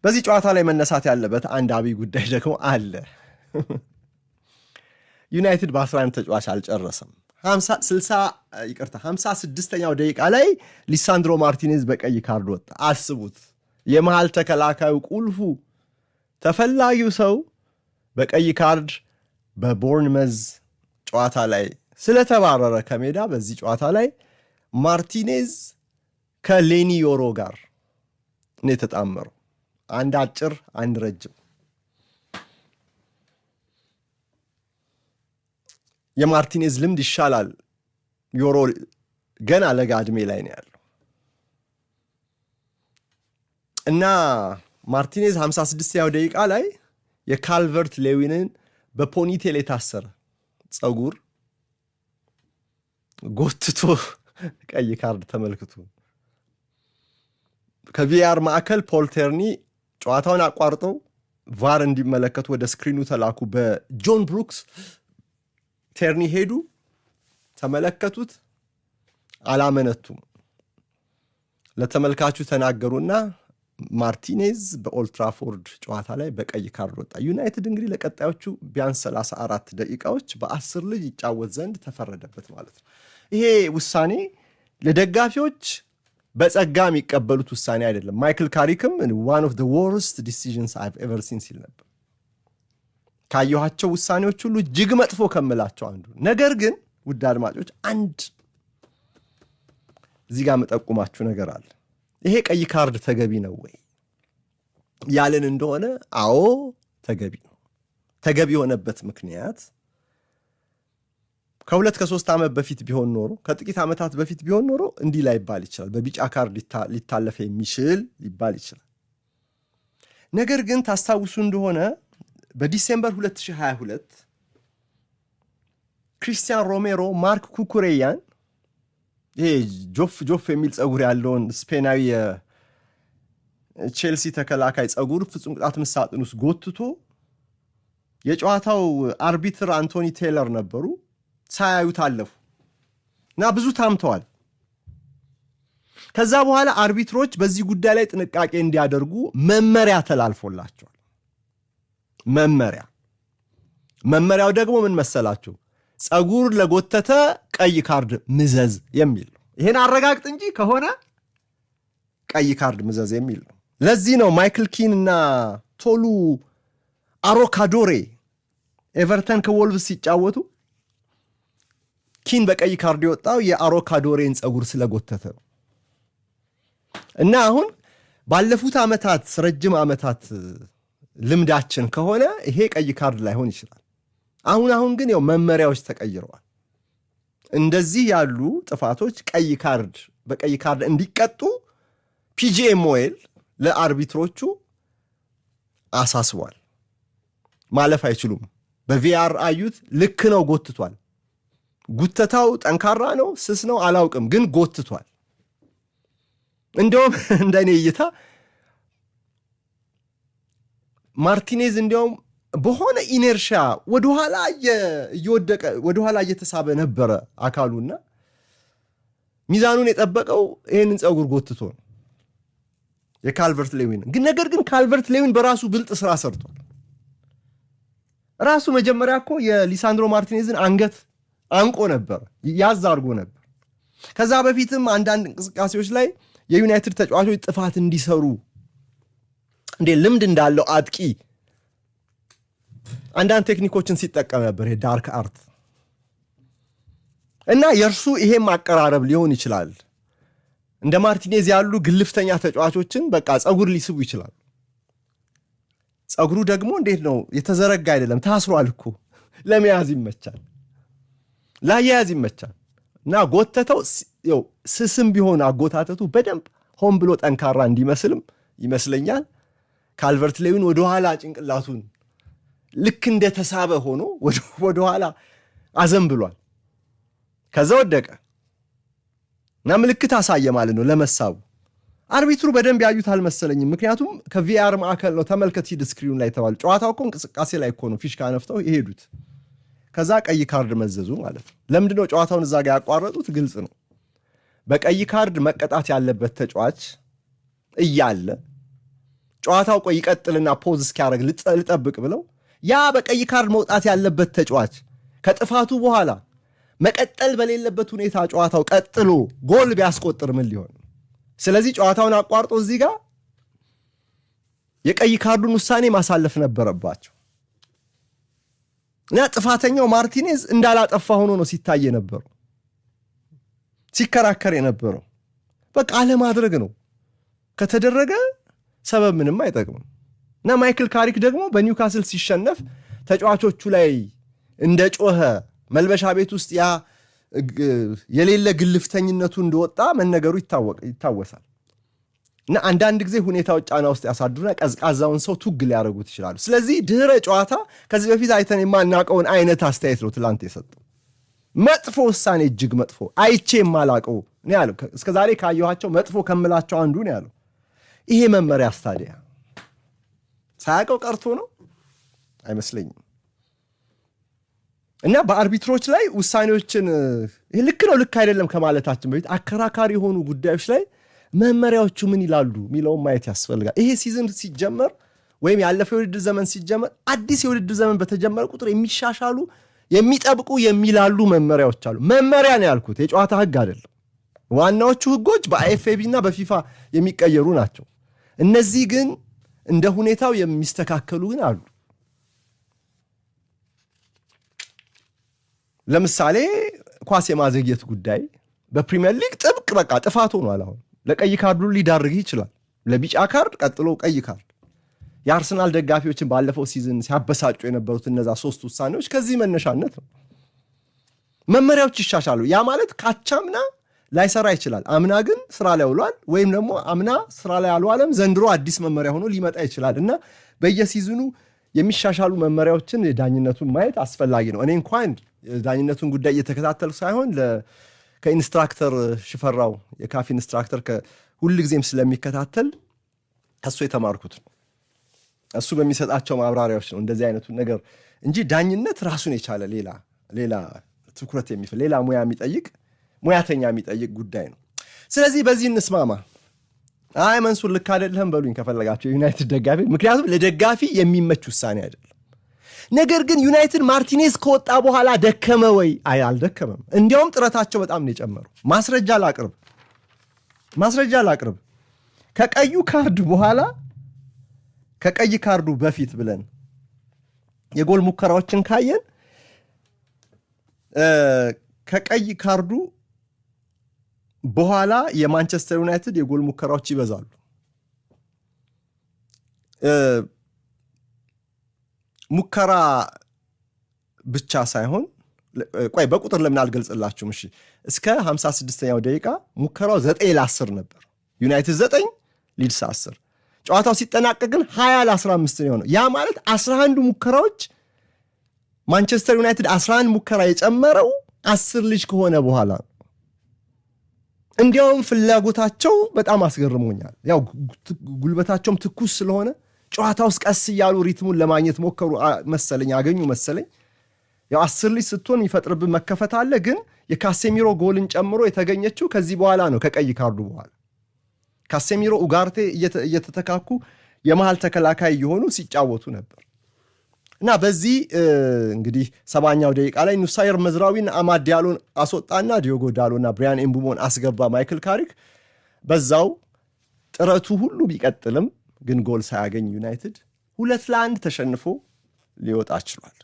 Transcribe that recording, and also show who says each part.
Speaker 1: በዚህ ጨዋታ ላይ መነሳት ያለበት አንድ አብይ ጉዳይ ደግሞ አለ። ዩናይትድ በ11 ተጫዋች አልጨረሰም። 56ኛው ደቂቃ ላይ ሊሳንድሮ ማርቲኔዝ በቀይ ካርድ ወጣ። አስቡት፣ የመሃል ተከላካዩ ቁልፉ ተፈላጊው ሰው በቀይ ካርድ በቦርንመዝ ጨዋታ ላይ ስለተባረረ ከሜዳ በዚህ ጨዋታ ላይ ማርቲኔዝ ከሌኒ ዮሮ ጋር ነው የተጣመረው። አንድ አጭር አንድ ረጅም። የማርቲኔዝ ልምድ ይሻላል። ዮሮ ገና ለጋ ዕድሜ ላይ ነው ያለው እና ማርቲኔዝ 56ኛው ደቂቃ ላይ የካልቨርት ሌዊንን በፖኒቴል የታሰረ ጸጉር ጎትቶ ቀይ ካርድ ተመልክቶ ከቪአር ማዕከል ፖል ቴርኒ ጨዋታውን አቋርጠው ቫር እንዲመለከቱ ወደ ስክሪኑ ተላኩ። በጆን ብሩክስ ቴርኒ ሄዱ፣ ተመለከቱት፣ አላመነቱም። ለተመልካቹ ተናገሩና ማርቲኔዝ በኦልትራፎርድ ጨዋታ ላይ በቀይ ካርድ ወጣ። ዩናይትድ እንግዲህ ለቀጣዮቹ ቢያንስ 34 ደቂቃዎች በ10 ልጅ ይጫወት ዘንድ ተፈረደበት ማለት ነው። ይሄ ውሳኔ ለደጋፊዎች በጸጋ የሚቀበሉት ውሳኔ አይደለም። ማይክል ካሪክም one of the worst decisions I've ever seen ሲል ነበር። ካየኋቸው ውሳኔዎች ሁሉ እጅግ መጥፎ ከምላቸው አንዱ። ነገር ግን ውድ አድማጮች አንድ እዚህ ጋር መጠቁማችሁ ነገር አለ። ይሄ ቀይ ካርድ ተገቢ ነው ወይ ያለን እንደሆነ አዎ ተገቢ ነው። ተገቢ የሆነበት ምክንያት ከ2-3 ዓመት በፊት ቢሆን ኖሮ ከጥቂት ዓመታት በፊት ቢሆን ኖሮ እንዲህ ላይ ይባል ይችላል። በቢጫ ካርድ ሊታለፍ የሚችል ሊባል ይችላል። ነገር ግን ታስታውሱ እንደሆነ በዲሴምበር 2022 ክሪስቲያን ሮሜሮ ማርክ ኩኩሬያን ይሄ ጆፍ የሚል ጸጉር ያለውን ስፔናዊ ቼልሲ ተከላካይ ጸጉር ፍጹም ቅጣት ምት ሳጥን ውስጥ ጎትቶ የጨዋታው አርቢትር አንቶኒ ቴይለር ነበሩ። ሳያዩት አለፉ እና ብዙ ታምተዋል። ከዛ በኋላ አርቢትሮች በዚህ ጉዳይ ላይ ጥንቃቄ እንዲያደርጉ መመሪያ ተላልፎላቸዋል። መመሪያው ደግሞ ምን መሰላችሁ? ጸጉር ለጎተተ ቀይ ካርድ ምዘዝ የሚል ነው። ይሄን አረጋግጥ እንጂ ከሆነ ቀይ ካርድ ምዘዝ የሚል ነው። ለዚህ ነው ማይክል ኪን እና ቶሉ አሮካዶሬ ኤቨርተን ከወልቭስ ሲጫወቱ ኪን በቀይ ካርድ የወጣው የአሮካዶሬን ጸጉር ስለጎተተ ነው። እና አሁን ባለፉት ዓመታት ረጅም ዓመታት ልምዳችን ከሆነ ይሄ ቀይ ካርድ ላይሆን ይችላል። አሁን ግን ያው መመሪያዎች ተቀይረዋል። እንደዚህ ያሉ ጥፋቶች በቀይ ካርድ እንዲቀጡ ፒጂኤምኦኤል ለአርቢትሮቹ አሳስቧል። ማለፍ አይችሉም። በቪአር አዩት፣ ልክ ነው፣ ጎትቷል። ጉተታው ጠንካራ ነው ስስ ነው አላውቅም፣ ግን ጎትቷል። እንደውም እንደኔ እይታ ማርቲኔዝ እንደውም በሆነ ኢነርሺያ ወደኋላ እየተሳበ ነበረ አካሉና ሚዛኑን የጠበቀው ይሄንን ጸጉር ጎትቶ ነው የካልቨርት ሌዊን። ነገር ግን ካልቨርት ሌዊን በራሱ ብልጥ ስራ ሰርቷል። ራሱ መጀመሪያ እኮ የሊሳንድሮ ማርቲኔዝን አንገት አንቆ ነበር፣ ያዝ አድርጎ ነበር። ከዛ በፊትም አንዳንድ እንቅስቃሴዎች ላይ የዩናይትድ ተጫዋቾች ጥፋት እንዲሰሩ ልምድ እንዳለው አጥቂ አንዳንድ ቴክኒኮችን ሲጠቀም ነበር፣ ዳርክ አርት እና የእርሱ ይሄም አቀራረብ ሊሆን ይችላል። እንደ ማርቲኔዝ ያሉ ግልፍተኛ ተጫዋቾችን በቃ ጸጉር ሊስቡ ይችላል። ጸጉሩ ደግሞ እንዴት ነው የተዘረጋ አይደለም፣ ታስሯል እኮ ለመያዝ ይመቻል፣ ላያያዝ ይመቻል። እና ጎተተው ስስም ቢሆን አጎታተቱ በደንብ ሆን ብሎ ጠንካራ እንዲመስልም ይመስለኛል። ካልቨርት ሌዊን ወደኋላ ጭንቅላቱን ልክ እንደተሳበ ሆኖ ወደኋላ አዘንብሏል። ከዛ ወደቀ እና ምልክት አሳየ ማለት ነው ለመሳቡ። አርቢትሩ በደንብ ያዩት አልመሰለኝም። ምክንያቱም ከቪአር ማዕከል ነው ተመልከት ሂድ ስክሪን ላይ ተባሉ። ጨዋታው እኮ እንቅስቃሴ ላይ እኮ ነው ፊሽካ ነፍተው የሄዱት። ከዛ ቀይ ካርድ መዘዙ ማለት ነው። ለምንድነው ጨዋታውን እዛ ጋር ያቋረጡት? ግልጽ ነው። በቀይ ካርድ መቀጣት ያለበት ተጫዋች እያለ ጨዋታው ቆይ ይቀጥልና ፖዝ እስኪያደርግ ልጠብቅ ብለው ያ በቀይ ካርድ መውጣት ያለበት ተጫዋች ከጥፋቱ በኋላ መቀጠል በሌለበት ሁኔታ ጨዋታው ቀጥሎ ጎል ቢያስቆጥር ምን ሊሆን? ስለዚህ ጨዋታውን አቋርጦ እዚህ ጋር የቀይ ካርዱን ውሳኔ ማሳለፍ ነበረባቸው እና ጥፋተኛው ማርቲኔዝ እንዳላጠፋ ሆኖ ነው ሲታይ የነበረው ሲከራከር የነበረው። በቃ አለማድረግ ነው። ከተደረገ ሰበብ ምንም አይጠቅምም። እና ማይክል ካሪክ ደግሞ በኒውካስል ሲሸነፍ ተጫዋቾቹ ላይ እንደ ጮኸ መልበሻ ቤት ውስጥ ያ የሌለ ግልፍተኝነቱ እንደወጣ መነገሩ ይታወሳል። እና አንዳንድ ጊዜ ሁኔታው ጫና ውስጥ ያሳድሩና ቀዝቃዛውን ሰው ቱግ ሊያደርጉት ይችላሉ። ስለዚህ ድህረ ጨዋታ ከዚህ በፊት አይተን የማናውቀውን አይነት አስተያየት ነው ትላንት የሰጠው። መጥፎ ውሳኔ፣ እጅግ መጥፎ፣ አይቼ የማላውቀው ነው ያለው። እስከዛሬ ካየኋቸው መጥፎ ከምላቸው አንዱ ነው ያለው። ይሄ መመሪያ ስታዲያ ሳያውቀው ቀርቶ ነው አይመስለኝም። እና በአርቢትሮች ላይ ውሳኔዎችን ልክ ነው ልክ አይደለም ከማለታችን በፊት አከራካሪ የሆኑ ጉዳዮች ላይ መመሪያዎቹ ምን ይላሉ የሚለውን ማየት ያስፈልጋል። ይሄ ሲዝን ሲጀመር ወይም ያለፈው የውድድር ዘመን ሲጀመር አዲስ የውድድር ዘመን በተጀመረ ቁጥር የሚሻሻሉ የሚጠብቁ የሚላሉ መመሪያዎች አሉ። መመሪያ ነው ያልኩት፣ የጨዋታ ህግ አይደለም። ዋናዎቹ ህጎች በአይኤፍኤቢ እና በፊፋ የሚቀየሩ ናቸው። እነዚህ ግን እንደ ሁኔታው የሚስተካከሉ ግን አሉ። ለምሳሌ ኳስ የማዘግየት ጉዳይ በፕሪሚየር ሊግ ጥብቅ በቃ ጥፋት ሆኗል። አሁን ለቀይ ካርዱ ሊዳርግ ይችላል። ለቢጫ ካርድ ቀጥሎ ቀይ ካርድ። የአርሰናል ደጋፊዎችን ባለፈው ሲዝን ሲያበሳጩ የነበሩት እነዛ 3 ውሳኔዎች ከዚህ መነሻነት ነው። መመሪያዎች ይሻሻሉ። ያ ማለት ካቻምና ላይሰራ ይችላል፣ አምና ግን ስራ ላይ ውሏል። ወይም ደግሞ አምና ስራ ላይ አልዋለም፣ ዘንድሮ አዲስ መመሪያ ሆኖ ሊመጣ ይችላል እና በየሲዝኑ የሚሻሻሉ መመሪያዎችን የዳኝነቱን ማየት አስፈላጊ ነው። እኔ እንኳን ዳኝነቱን ጉዳይ እየተከታተሉ ሳይሆን ከኢንስትራክተር ሽፈራው የካፍ ኢንስትራክተር ሁልጊዜም ስለሚከታተል ከሱ የተማርኩት ነው። እሱ በሚሰጣቸው ማብራሪያዎች ነው እንደዚህ አይነቱን ነገር እንጂ ዳኝነት ራሱን የቻለ ሌላ ትኩረት የሚፈልግ ሌላ ሙያተኛ የሚጠይቅ ጉዳይ ነው። ስለዚህ በዚህ እንስማማ። መንሱር ልክ አይደለም በሉኝ ከፈለጋችሁ ዩናይትድ ደጋፊ፣ ምክንያቱም ለደጋፊ የሚመች ውሳኔ አይደለም። ነገር ግን ዩናይትድ ማርቲኔዝ ከወጣ በኋላ ደከመ ወይ? አልደከመም። እንዲያውም ጥረታቸው በጣም ነው የጨመረው። ማስረጃ ላቅርብ። ከቀዩ ካርድ በኋላ ከቀይ ካርዱ በፊት ብለን የጎል ሙከራዎችን ካየን ከቀይ ካርዱ በኋላ የማንቸስተር ዩናይትድ የጎል ሙከራዎች ይበዛሉ። ሙከራ ብቻ ሳይሆን ቆይ በቁጥር ለምን አልገልጽላችሁም? እሺ እስከ 56ኛው ደቂቃ ሙከራው 9-10 ነበር። ዩናይትድ 9 ሊድስ 10። ጨዋታው ሲጠናቀቅ ግን 20-15 ነው። ያ ማለት 11 ሙከራዎች ማንቸስተር ዩናይትድ 11 ሙከራ የጨመረው 10 ልጅ ከሆነ በኋላ ነው። እንዲያውም ፍላጎታቸው በጣም አስገርሞኛል። ያው ጉልበታቸውም ትኩስ ስለሆነ ጨዋታ ውስጥ ቀስ እያሉ ሪትሙን ለማግኘት ሞከሩ መሰለኝ፣ አገኙ መሰለኝ። ያው 10 ልጅ ስትሆን ይፈጥርብን መከፈት አለ። ግን የካሴሚሮ ጎልን ጨምሮ የተገኘችው ከዚህ በኋላ ነው። ከቀይ ካርዱ በኋላ ካሴሚሮ ኡጋርቴ እየተተካኩ የመሃል ተከላካይ የሆኑ ሲጫወቱ ነበር እና በዚህ እንግዲህ 70ኛው ደቂቃ ላይ ኑሳይር መዝራዊና አማድ ዲያሎን አስወጣና ዲዮጎ ዳሎና ብሪያን ኤምቡሞን አስገባ ማይክል ካሪክ። በዛው ጥረቱ ሁሉ ቢቀጥልም ግን ጎል ሳያገኝ ዩናይትድ 2-1 ተሸንፎ ሊወጣ ችሏል።